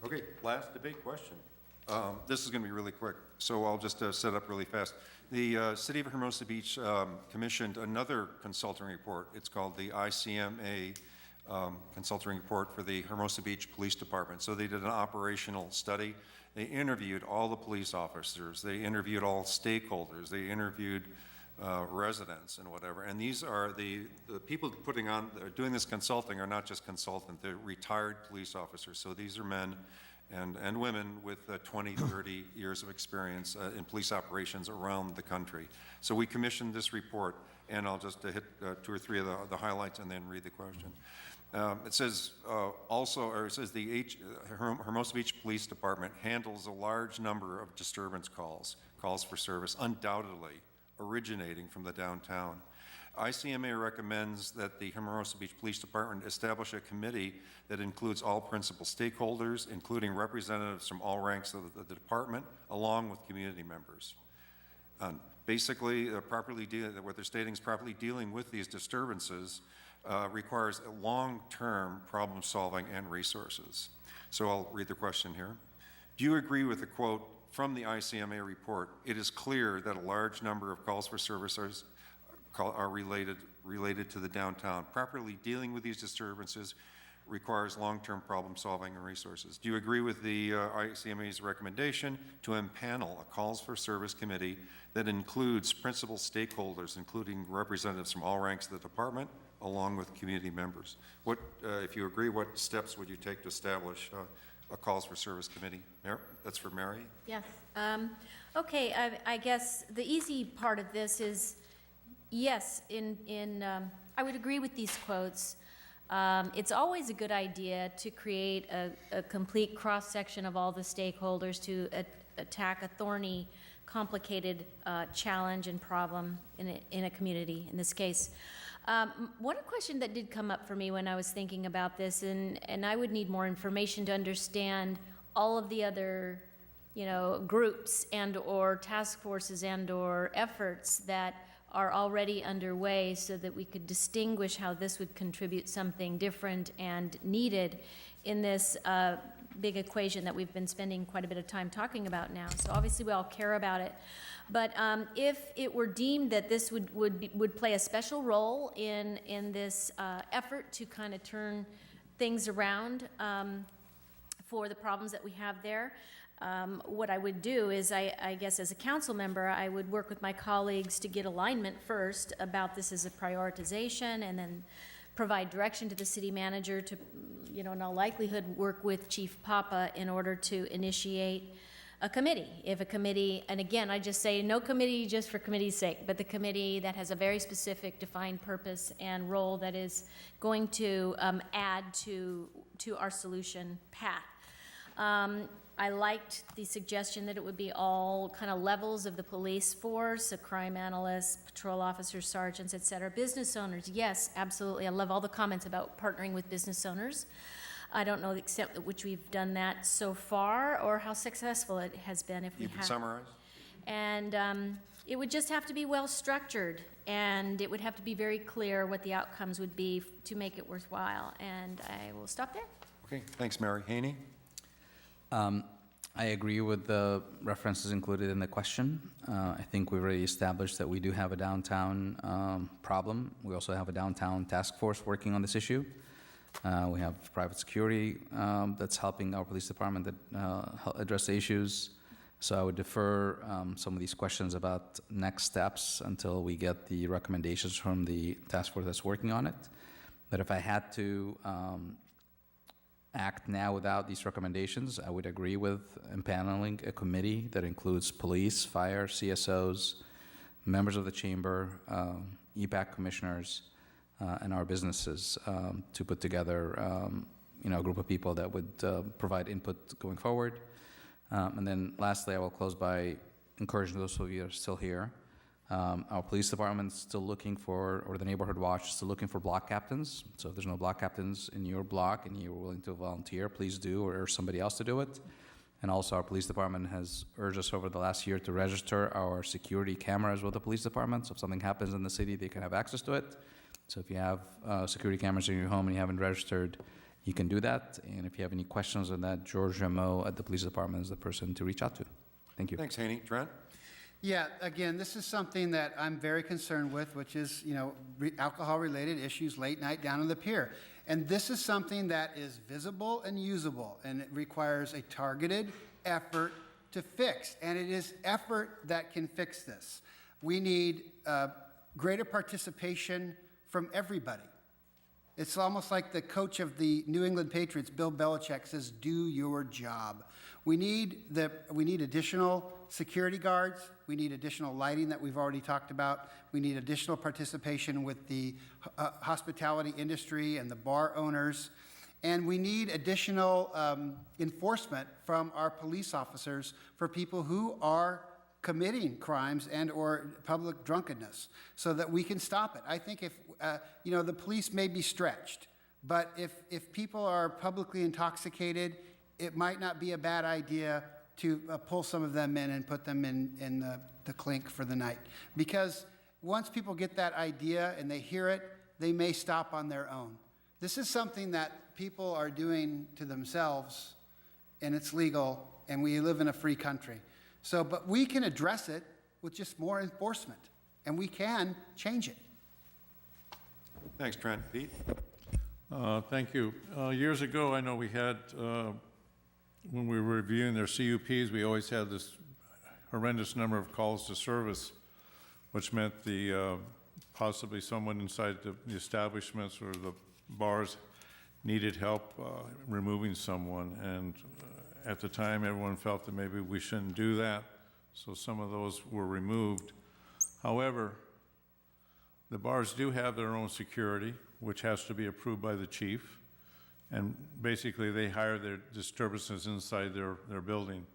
Okay, last debate question. This is going to be really quick, so I'll just set up really fast. The City of Hermosa Beach commissioned another consulting report. It's called the ICMA consulting report for the Hermosa Beach Police Department. So they did an operational study. They interviewed all the police officers. They interviewed all stakeholders. They interviewed residents and whatever. And these are the people doing this consulting are not just consultants, they're retired police officers. So these are men and women with 20, 30 years of experience in police operations around the country. So we commissioned this report, and I'll just hit 2 or 3 of the highlights and then read the question. It says the Hermosa Beach Police Department handles a large number of disturbance calls for service, undoubtedly originating from the downtown. ICMA recommends that the Hermosa Beach Police Department establish a committee that includes all principal stakeholders, including representatives from all ranks of the department, along with community members. Basically, what they're stating is properly dealing with these disturbances requires a long-term problem solving and resources. So I'll read the question here. Do you agree with the quote from the ICMA report? It is clear that a large number of calls for services are related to the downtown. Properly dealing with these disturbances requires long-term problem solving and resources. Do you agree with the ICMA's recommendation to impanel a calls for service committee that includes principal stakeholders, including representatives from all ranks of the department, along with community members? If you agree, what steps would you take to establish a calls for service committee? That's for Mary? Yes. Okay, I guess the easy part of this is, yes, I would agree with these quotes. It's always a good idea to create a complete cross-section of all the stakeholders to attack a thorny, complicated challenge and problem in a community, in this case. One question that did come up for me when I was thinking about this, and I would need more information to understand all of the other, groups and or task forces and or efforts that are already underway, so that we could distinguish how this would contribute something different and needed in this big equation that we've been spending quite a bit of time talking about now. So obviously we all care about it. But if it were deemed that this would play a special role in this effort to kind of turn things around for the problems that we have there, what I would do is, I guess as a council member, I would work with my colleagues to get alignment first about this as a prioritization, and then provide direction to the city manager to, in all likelihood, work with Chief Papa in order to initiate a committee. If a committee, and again, I just say no committee just for committee's sake, but the committee that has a very specific defined purpose and role that is going to add to our solution path. I liked the suggestion that it would be all kind of levels of the police force, a crime analysts, patrol officers, sergeants, et cetera. Business owners, yes, absolutely. I love all the comments about partnering with business owners. I don't know the extent to which we've done that so far, or how successful it has been if we have. You can summarize? And it would just have to be well structured, and it would have to be very clear what the outcomes would be to make it worthwhile. And I will stop there. Okay, thanks, Mary. Haney? I agree with the references included in the question. I think we've already established that we do have a downtown problem. We also have a downtown task force working on this issue. We have private security that's helping our police department address the issues. So I would defer some of these questions about next steps until we get the recommendations from the task force that's working on it. But if I had to act now without these recommendations, I would agree with impaneling a committee that includes police, fire, CSOs, members of the chamber, EPAC commissioners, and our businesses to put together a group of people that would provide input going forward. And then lastly, I will close by encouraging those of you who are still here. Our police department is still looking for, or the neighborhood watch is still looking for block captains. So if there's no block captains in your block and you're willing to volunteer, please do, or urge somebody else to do it. And also our police department has urged us over the last year to register our security cameras with the police department. So if something happens in the city, they can have access to it. So if you have security cameras in your home and you haven't registered, you can do that. And if you have any questions on that, George Rameau at the police department is the person to reach out to. Thank you. Thanks, Haney. Trent? Yeah, again, this is something that I'm very concerned with, which is, alcohol-related issues late night down on the pier. And this is something that is visible and usable, and it requires a targeted effort to fix. And it is effort that can fix this. We need greater participation from everybody. It's almost like the coach of the New England Patriots, Bill Belichick, says, do your job. We need additional security guards. We need additional lighting that we've already talked about. We need additional participation with the hospitality industry and the bar owners. And we need additional enforcement from our police officers for people who are committing crimes and or public drunkenness so that we can stop it. I think if, the police may be stretched, but if people are publicly intoxicated, it might not be a bad idea to pull some of them in and put them in the clink for the night. Because once people get that idea and they hear it, they may stop on their own. This is something that people are doing to themselves, and it's legal, and we live in a free country. So, but we can address it with just more enforcement, and we can change it. Thanks, Trent. Pete? Thank you. Years ago, I know we had, when we were reviewing their CUPs, we always had this horrendous number of calls to service, which meant possibly someone inside the establishments or the bars needed help removing someone. And at the time, everyone felt that maybe we shouldn't do that, so some of those were removed. However, the bars do have their own security, which has to be approved by the chief, and basically they hire their disturbances inside their building.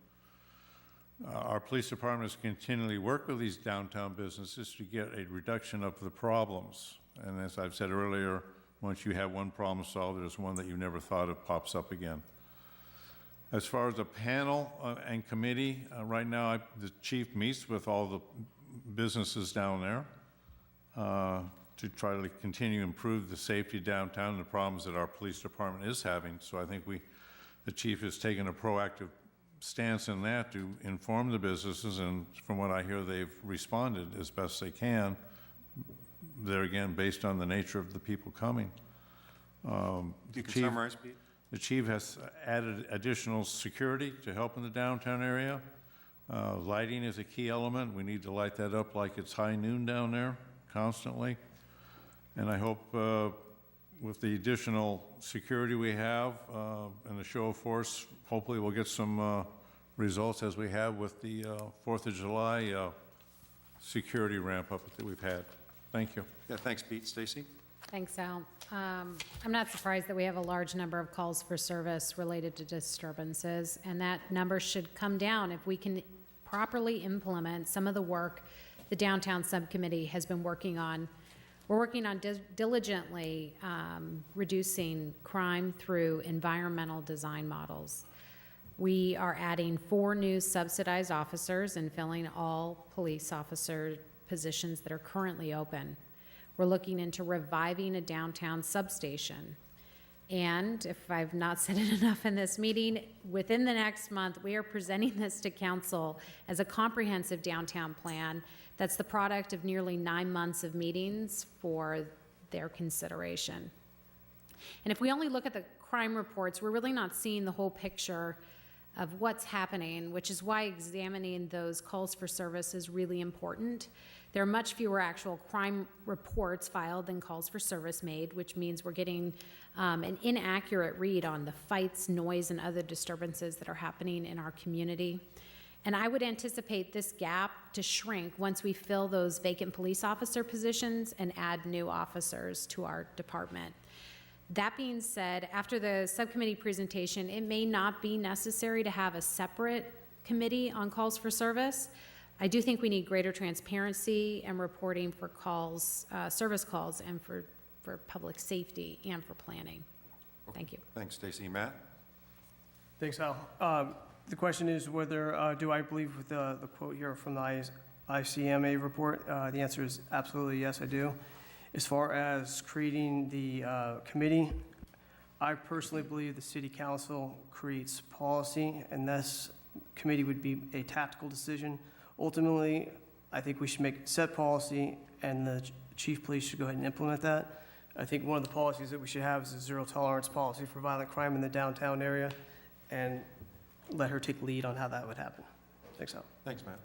Our police department has continually worked with these downtown businesses to get a reduction of the problems. And as I've said earlier, once you have one problem solved, there's one that you never thought of pops up again. As far as the panel and committee, right now the chief meets with all the businesses down there to try to continue to improve the safety downtown and the problems that our police department is having. So I think the chief has taken a proactive stance in that to inform the businesses, and from what I hear, they've responded as best they can. There again, based on the nature of the people coming. You can summarize, Pete? The chief has added additional security to help in the downtown area. Lighting is a key element. We need to light that up like it's high noon down there constantly. And I hope with the additional security we have and the show of force, hopefully we'll get some results as we have with the 4th of July security ramp up that we've had. Thank you. Yeah, thanks, Pete. Stacy? Thanks, Al. I'm not surprised that we have a large number of calls for service related to disturbances, and that number should come down if we can properly implement some of the work the downtown subcommittee has been working on. We're working on diligently reducing crime through environmental design models. We are adding 4 new subsidized officers and filling all police officer positions that are currently open. We're looking into reviving a downtown substation. And if I've not said it enough in this meeting, within the next month, we are presenting this to council as a comprehensive downtown plan that's the product of nearly 9 months of meetings for their consideration. And if we only look at the crime reports, we're really not seeing the whole picture of what's happening, which is why examining those calls for service is really important. There are much fewer actual crime reports filed than calls for service made, which means we're getting an inaccurate read on the fights, noise, and other disturbances that are happening in our community. And I would anticipate this gap to shrink once we fill those vacant police officer positions and add new officers to our department. That being said, after the subcommittee presentation, it may not be necessary to have a separate committee on calls for service. I do think we need greater transparency and reporting for calls, service calls, and for public safety and for planning. Thank you. Thanks, Stacy. Matt? Thanks, Al. The question is whether, do I believe with the quote here from the ICMA report? The answer is absolutely yes, I do. As far as creating the committee, I personally believe the city council creates policy, and this committee would be a tactical decision. Ultimately, I think we should set policy, and the chief of police should go ahead and implement that. I think one of the policies that we should have is a zero tolerance policy for violent crime in the downtown area, and let her take lead on how that would happen. Thanks, Al. Thanks, Matt.